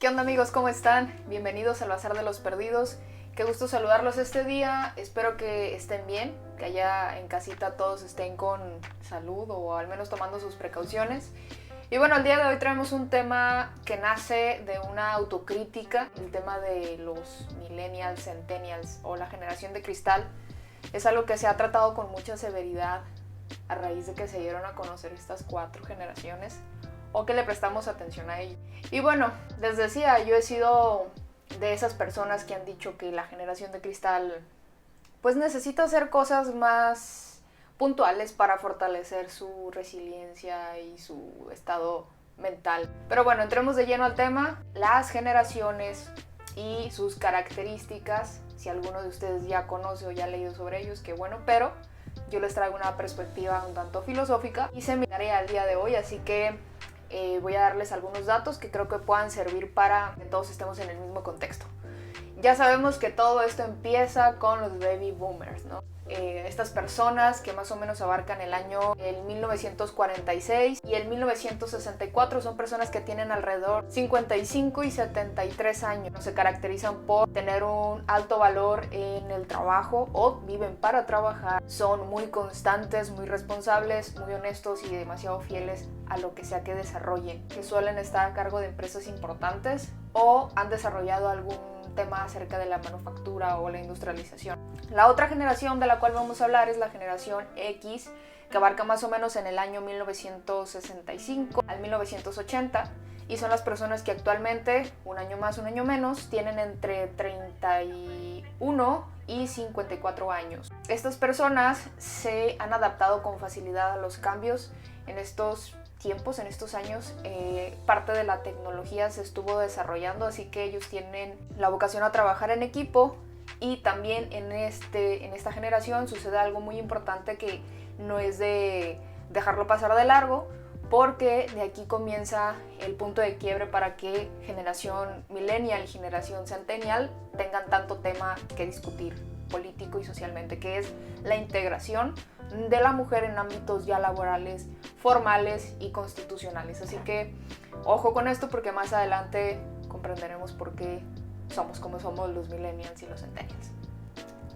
¿Qué onda amigos? ¿Cómo están? Bienvenidos al Bazar de los Perdidos. Qué gusto saludarlos este día. Espero que estén bien, que allá en casita todos estén con salud o al menos tomando sus precauciones. Y bueno, el día de hoy traemos un tema que nace de una autocrítica, el tema de los millennials, centennials o la generación de cristal. Es algo que se ha tratado con mucha severidad a raíz de que se dieron a conocer estas 4 generaciones o que le prestamos atención a ello. Y bueno, les decía, yo he sido de esas personas que han dicho que la generación de cristal pues necesita hacer cosas más puntuales para fortalecer su resiliencia y su estado mental. Pero bueno, entremos de lleno al tema, las generaciones y sus características. Si alguno de ustedes ya conoce o ya ha leído sobre ellos, qué bueno, pero yo les traigo una perspectiva un tanto filosófica y se me tarea al día de hoy, así que voy a darles algunos datos que creo que puedan servir para que todos estemos en el mismo contexto. Ya sabemos que todo esto empieza con los baby boomers, ¿no? Estas personas que más o menos abarcan el 1946 y el 1964 son personas que tienen alrededor 55 y 73 años. Se caracterizan por tener un alto valor en el trabajo o viven para trabajar. Son muy constantes, muy responsables, muy honestos y demasiado fieles a lo que sea que desarrollen, que suelen estar a cargo de empresas importantes o han desarrollado algún tema acerca de la manufactura o la industrialización. La otra generación de la cual vamos a hablar es la generación X, que abarca más o menos en el año 1965 al 1980 y son las personas que actualmente, un año más, un año menos, tienen entre 31 y 54 años. Estas personas se han adaptado con facilidad a los cambios en estos tiempos, en estos años. Parte de la tecnología se estuvo desarrollando, así que ellos tienen la vocación a trabajar en equipo. Y también en esta generación sucede algo muy importante que no es de dejarlo pasar de largo, porque de aquí comienza el punto de quiebre para que generación millennial y generación centennial tengan tanto tema que discutir político y socialmente, que es la integración de la mujer en ámbitos ya laborales, formales y constitucionales. Así que ojo con esto, porque más adelante comprenderemos por qué somos como somos los millennials y los centennials.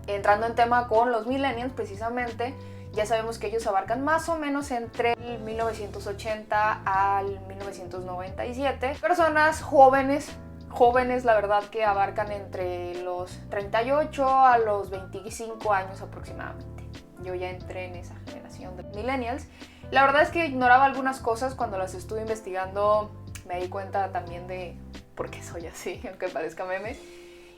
Entrando en tema con los millennials, precisamente, ya sabemos que ellos abarcan más o menos entre el 1980 al 1997. Personas jóvenes, la verdad, que abarcan entre los 38 a los 25 años aproximadamente. Yo ya entré en esa generación de millennials. La verdad es que ignoraba algunas cosas. Cuando las estuve investigando me di cuenta también de por qué soy así, aunque parezca meme.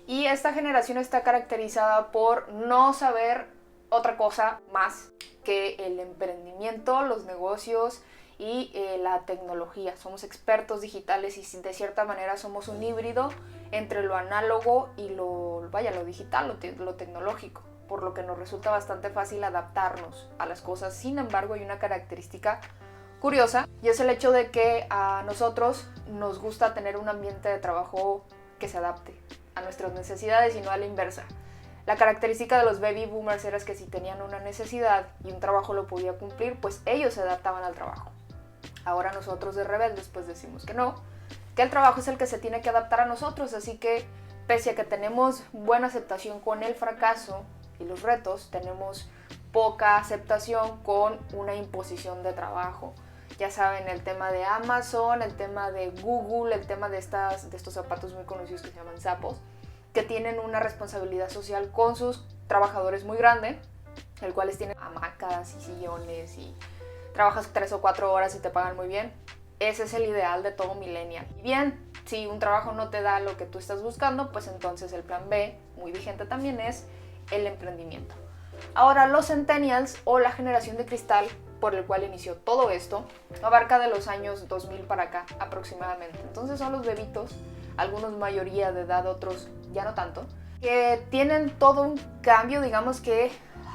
Y esta generación está caracterizada por no saber otra cosa más que el emprendimiento, los negocios y la tecnología. Somos expertos digitales y de cierta manera somos un híbrido entre lo análogo y lo digital, lo tecnológico, por lo que nos resulta bastante fácil adaptarnos a las cosas. Sin embargo, hay una característica curiosa y es el hecho de que a nosotros nos gusta tener un ambiente de trabajo que se adapte a nuestras necesidades y no a la inversa. La característica de los baby boomers era que si tenían una necesidad y un trabajo lo podía cumplir, pues ellos se adaptaban al trabajo. Ahora nosotros de rebeldes pues decimos que no, que el trabajo es el que se tiene que adaptar a nosotros, así que pese a que tenemos buena aceptación con el fracaso y los retos, tenemos poca aceptación con una imposición de trabajo. Ya saben, el tema de Amazon, el tema de Google, el tema de estos zapatos muy conocidos que se llaman Zappos, que tienen una responsabilidad social con sus trabajadores muy grande, el cual tienen hamacas y sillones y trabajas 3 o 4 horas y te pagan muy bien. Ese es el ideal de todo millennial. Y bien, si un trabajo no te da lo que tú estás buscando, pues entonces el plan B, muy vigente también, es el emprendimiento. Ahora, los centennials o la generación de cristal, por el cual inició todo esto, abarca de los años 2000 para acá aproximadamente. Entonces son los bebitos, algunos mayoría de edad, otros ya no tanto, que tienen todo un cambio, digamos que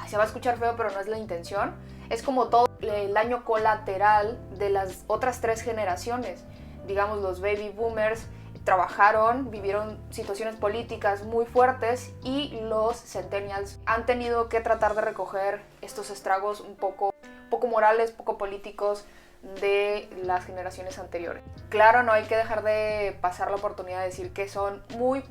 se va a escuchar feo, pero no es la intención. Es como todo el daño colateral de las otras 3 generaciones. Digamos, los baby boomers trabajaron, vivieron situaciones políticas muy fuertes y los centennials han tenido que tratar de recoger estos estragos un poco morales, poco políticos, de las generaciones anteriores. Claro, no hay que dejar de pasar la oportunidad de decir que son muy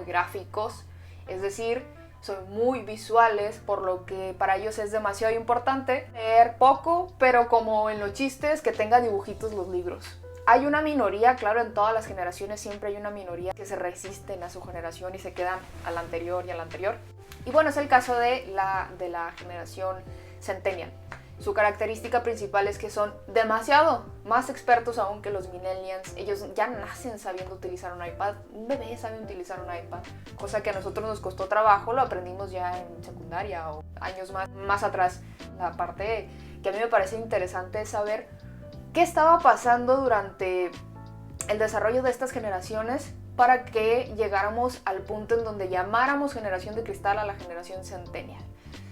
gráficos, es decir, son muy visuales, por lo que para ellos es demasiado importante leer poco, pero como en los chistes, que tenga dibujitos los libros. Hay una minoría, claro, en todas las generaciones siempre hay una minoría que se resisten a su generación y se quedan a la anterior y a la anterior. Y bueno, es el caso de la generación Centennial. Su característica principal es que son demasiado más expertos aún que los millennials. Ellos ya nacen sabiendo utilizar un iPad. Un bebé sabe utilizar un iPad, cosa que a nosotros nos costó trabajo, lo aprendimos ya en secundaria o años más atrás. La parte que a mí me parece interesante es saber qué estaba pasando durante el desarrollo de estas generaciones para que llegáramos al punto en donde llamáramos generación de cristal a la generación centennial.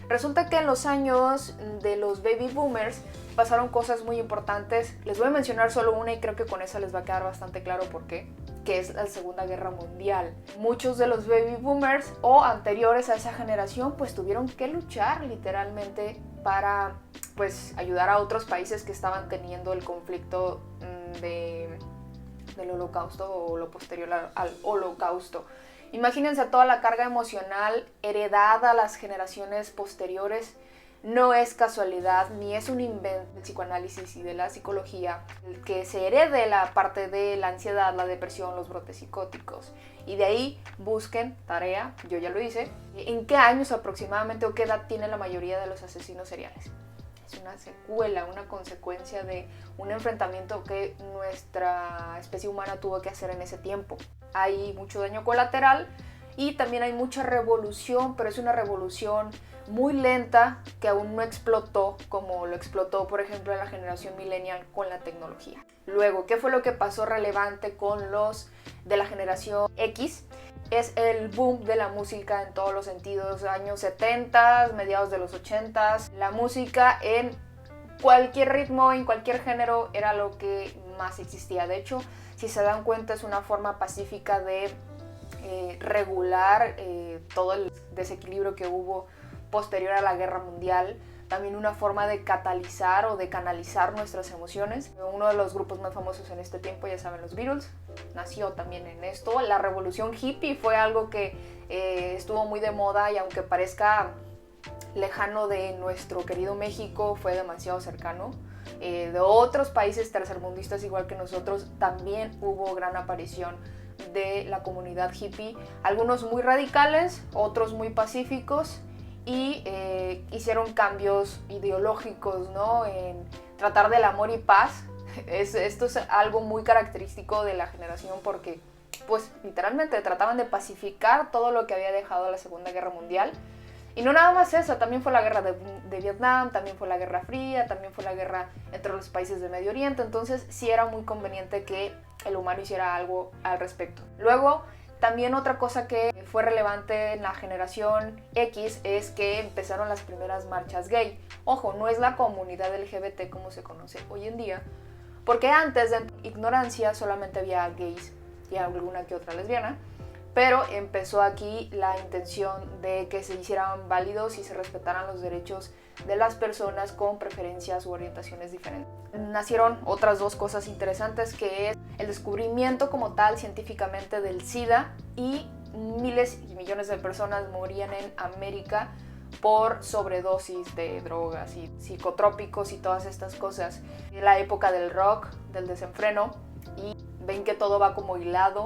Resulta que en los años de los baby boomers pasaron cosas muy importantes. Les voy a mencionar solo una y creo que con esa les va a quedar bastante claro por qué, que es la Segunda Guerra Mundial. Muchos de los baby boomers o anteriores a esa generación pues tuvieron que luchar literalmente para pues ayudar a otros países que estaban teniendo el conflicto del holocausto o lo posterior al holocausto. Imagínense toda la carga emocional heredada a las generaciones posteriores. No es casualidad ni es un invento del psicoanálisis y de la psicología que se herede la parte de la ansiedad, la depresión, los brotes psicóticos. Y de ahí busquen, tarea, yo ya lo hice, en qué años aproximadamente o qué edad tiene la mayoría de los asesinos seriales. Es una secuela, una consecuencia de un enfrentamiento que nuestra especie humana tuvo que hacer en ese tiempo. Hay mucho daño colateral y también hay mucha revolución, pero es una revolución muy lenta que aún no explotó como lo explotó, por ejemplo, la generación millennial con la tecnología. Luego, ¿qué fue lo que pasó relevante con los de la generación X? Es el boom de la música en todos los sentidos, años 70, mediados de los 80. La música en cualquier ritmo, en cualquier género, era lo que más existía. De hecho, si se dan cuenta, es una forma pacífica de regular todo el desequilibrio que hubo posterior a la Guerra Mundial. También una forma de catalizar o de canalizar nuestras emociones. Uno de los grupos más famosos en este tiempo, ya saben, los Beatles, nació también en esto. La revolución hippie fue algo que estuvo muy de moda y aunque parezca lejano de nuestro querido México, fue demasiado cercano. De otros países tercermundistas igual que nosotros también hubo gran aparición de la comunidad hippie, algunos muy radicales, otros muy pacíficos, y hicieron cambios ideológicos, ¿no? En tratar del amor y paz. Esto es algo muy característico de la generación porque pues literalmente trataban de pacificar todo lo que había dejado la Segunda Guerra Mundial. Y no nada más eso, también fue la guerra de Vietnam, también fue la Guerra Fría, también fue la guerra entre los países de Medio Oriente. Entonces sí era muy conveniente que el humano hiciera algo al respecto. Luego, también otra cosa que fue relevante en la generación X es que empezaron las primeras marchas gay. Ojo, no es la comunidad LGBT como se conoce hoy en día, porque antes de ignorancia solamente había gays y alguna que otra lesbiana, pero empezó aquí la intención de que se hicieran válidos y se respetaran los derechos de las personas con preferencias u orientaciones diferentes. Nacieron otras dos cosas interesantes, que es el descubrimiento como tal científicamente del SIDA, y miles y millones de personas morían en América por sobredosis de drogas y psicotrópicos y todas estas cosas. En la época del rock, del desenfreno, y ven que todo va como hilado.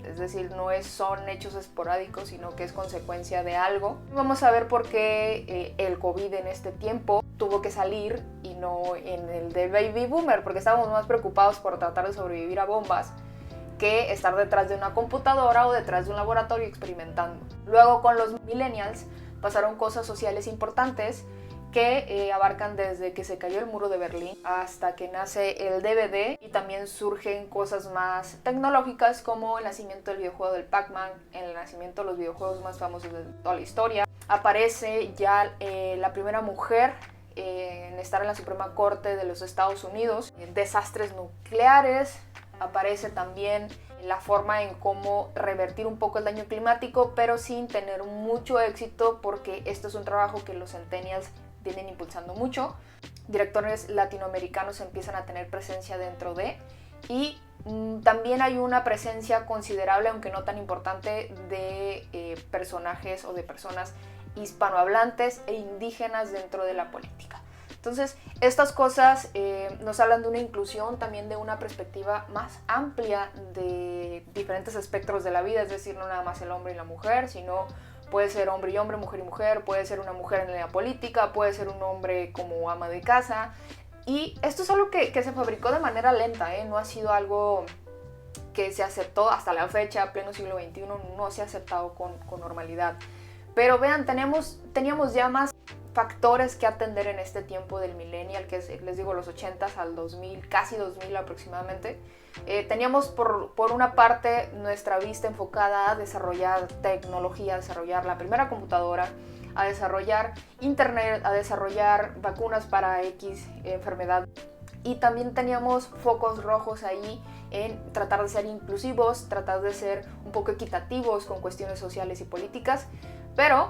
Es decir, no son hechos esporádicos, sino que es consecuencia de algo. Vamos a ver por qué el COVID en este tiempo tuvo que salir y no en el de Baby Boomer, porque estábamos más preocupados por tratar de sobrevivir a bombas que estar detrás de una computadora o detrás de un laboratorio experimentando. Luego, con los millennials pasaron cosas sociales importantes que abarcan desde que se cayó el muro de Berlín hasta que nace el DVD, y también surgen cosas más tecnológicas como el nacimiento del videojuego del Pac-Man, el nacimiento de los videojuegos más famosos de toda la historia. Aparece ya la primera mujer en estar en la Suprema Corte de los Estados Unidos, desastres nucleares. Aparece también la forma en cómo revertir un poco el daño climático, pero sin tener mucho éxito, porque esto es un trabajo que los centennials vienen impulsando mucho. directores latinoamericanos empiezan a tener presencia dentro de, y también hay una presencia considerable, aunque no tan importante, de personajes o de personas hispanohablantes e indígenas dentro de la política. Entonces, estas cosas nos hablan de una inclusión, también de una perspectiva más amplia de diferentes espectros de la vida, es decir, no nada más el hombre y la mujer, sino puede ser hombre y hombre, mujer y mujer, puede ser una mujer en la política, puede ser un hombre como ama de casa. Y esto es algo que se fabricó de manera lenta, no ha sido algo que se aceptó hasta la fecha, pleno siglo XXI, no se ha aceptado con normalidad. Pero vean, teníamos ya más factores que atender en este tiempo del millennial, que es, les digo, los 80s al 2000, casi 2000 aproximadamente. Teníamos por una parte nuestra vista enfocada a desarrollar tecnología, a desarrollar la primera computadora, a desarrollar internet, a desarrollar vacunas para X enfermedad. Y también teníamos focos rojos ahí en tratar de ser inclusivos, tratar de ser un poco equitativos con cuestiones sociales y políticas, pero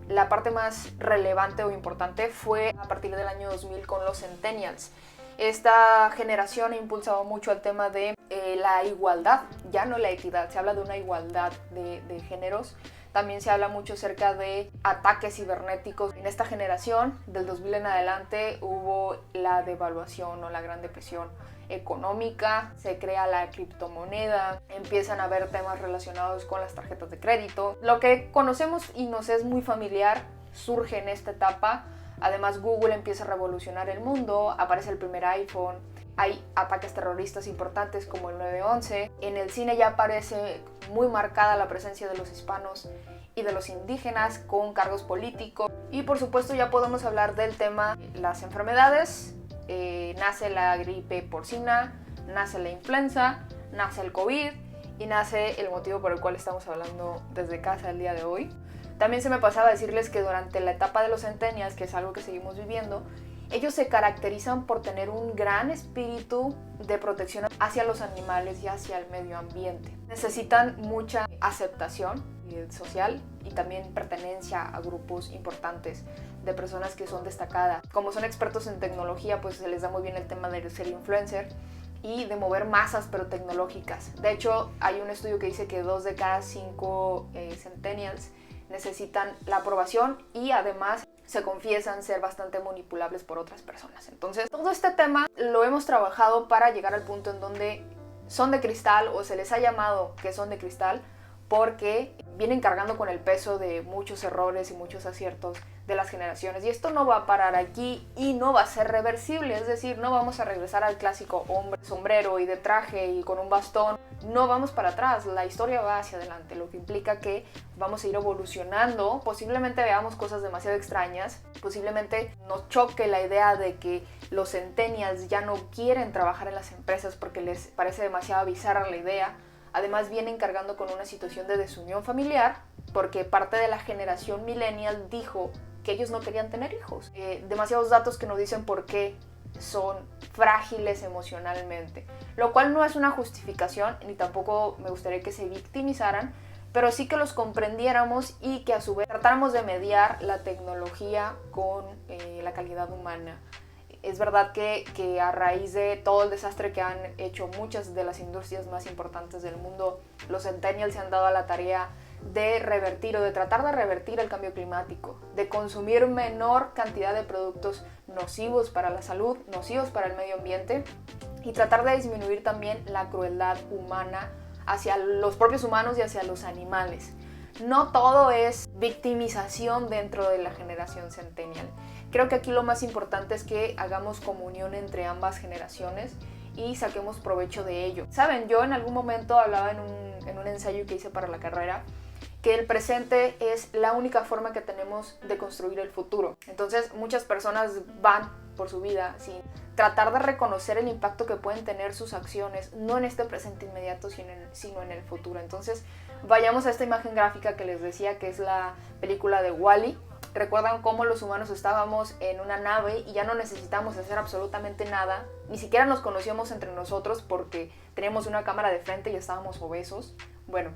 la parte más relevante o importante fue a partir del año 2000 con los centennials. Esta generación ha impulsado mucho el tema de la igualdad, ya no la equidad, se habla de una igualdad de géneros. También se habla mucho acerca de ataques cibernéticos. En esta generación, del 2000 en adelante, hubo la devaluación o la Gran Depresión económica, se crea la criptomoneda, empiezan a haber temas relacionados con las tarjetas de crédito. Lo que conocemos y nos es muy familiar surge en esta etapa. Además, Google empieza a revolucionar el mundo, aparece el primer iPhone, hay ataques terroristas importantes como el 9/11. En el cine ya aparece muy marcada la presencia de los hispanos y de los indígenas con cargos políticos. Y por supuesto ya podemos hablar del tema las enfermedades. Nace la gripe porcina, nace la influenza, nace el COVID y nace el motivo por el cual estamos hablando desde casa el día de hoy. También se me pasaba a decirles que durante la etapa de los centennials, que es algo que seguimos viviendo, ellos se caracterizan por tener un gran espíritu de protección hacia los animales y hacia el medio ambiente. Necesitan mucha aceptación social y también pertenencia a grupos importantes de personas que son destacadas. Como son expertos en tecnología, pues se les da muy bien el tema de ser influencer y de mover masas pero tecnológicas. De hecho, hay un estudio que dice que 2 de cada 5 centennials necesitan la aprobación y además se confiesan ser bastante manipulables por otras personas. Entonces, todo este tema lo hemos trabajado para llegar al punto en donde son de cristal, o se les ha llamado que son de cristal, porque vienen cargando con el peso de muchos errores y muchos aciertos de las generaciones. Y esto no va a parar aquí y no va a ser reversible, es decir, no vamos a regresar al clásico hombre sombrero y de traje y con un bastón. No vamos para atrás, la historia va hacia adelante, lo que implica que vamos a ir evolucionando. Posiblemente veamos cosas demasiado extrañas, posiblemente nos choque la idea de que los centennials ya no quieren trabajar en las empresas porque les parece demasiado bizarra la idea. Además vienen cargando con una situación de desunión familiar porque parte de la generación millennial dijo que ellos no querían tener hijos. Demasiados datos que nos dicen por qué son frágiles emocionalmente, lo cual no es una justificación ni tampoco me gustaría que se victimizaran, pero sí que los comprendiéramos y que a su vez tratáramos de mediar la tecnología con la calidad humana. Es verdad que a raíz de todo el desastre que han hecho muchas de las industrias más importantes del mundo, los centennials se han dado a la tarea de revertir o de tratar de revertir el cambio climático, de consumir menor cantidad de productos nocivos para la salud, nocivos para el medio ambiente y tratar de disminuir también la crueldad humana hacia los propios humanos y hacia los animales. No todo es victimización dentro de la generación centennial. Creo que aquí lo más importante es que hagamos comunión entre ambas generaciones y saquemos provecho de ello. Saben, yo en algún momento hablaba en un ensayo que hice para la carrera que el presente es la única forma que tenemos de construir el futuro. Entonces muchas personas van por su vida sin tratar de reconocer el impacto que pueden tener sus acciones, no en este presente inmediato, sino en el futuro. Entonces vayamos a esta imagen gráfica que les decía que es la película de Wall-E. Recuerdan cómo los humanos estábamos en una nave y ya no necesitamos hacer absolutamente nada, ni siquiera nos conocíamos entre nosotros porque teníamos una cámara de frente y estábamos obesos. Bueno,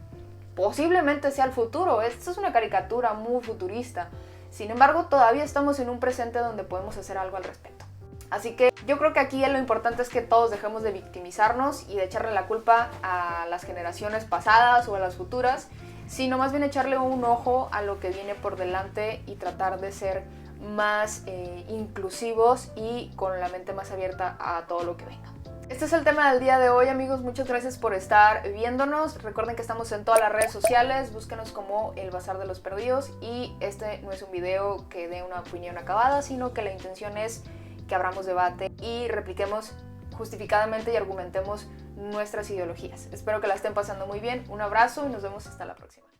posiblemente sea el futuro, esto es una caricatura muy futurista, sin embargo todavía estamos en un presente donde podemos hacer algo al respecto. Así que yo creo que aquí lo importante es que todos dejemos de victimizarnos y de echarle la culpa a las generaciones pasadas o a las futuras, sino más bien echarle un ojo a lo que viene por delante y tratar de ser más inclusivos y con la mente más abierta a todo lo que venga. Este es el tema del día de hoy, amigos. Muchas gracias por estar viéndonos. Recuerden que estamos en todas las redes sociales. Búsquenos como El Bazar de los Perdidos. Y este no es un video que dé una opinión acabada, sino que la intención es que abramos debate y repliquemos justificadamente y argumentemos nuestras ideologías. Espero que la estén pasando muy bien. Un abrazo y nos vemos hasta la próxima.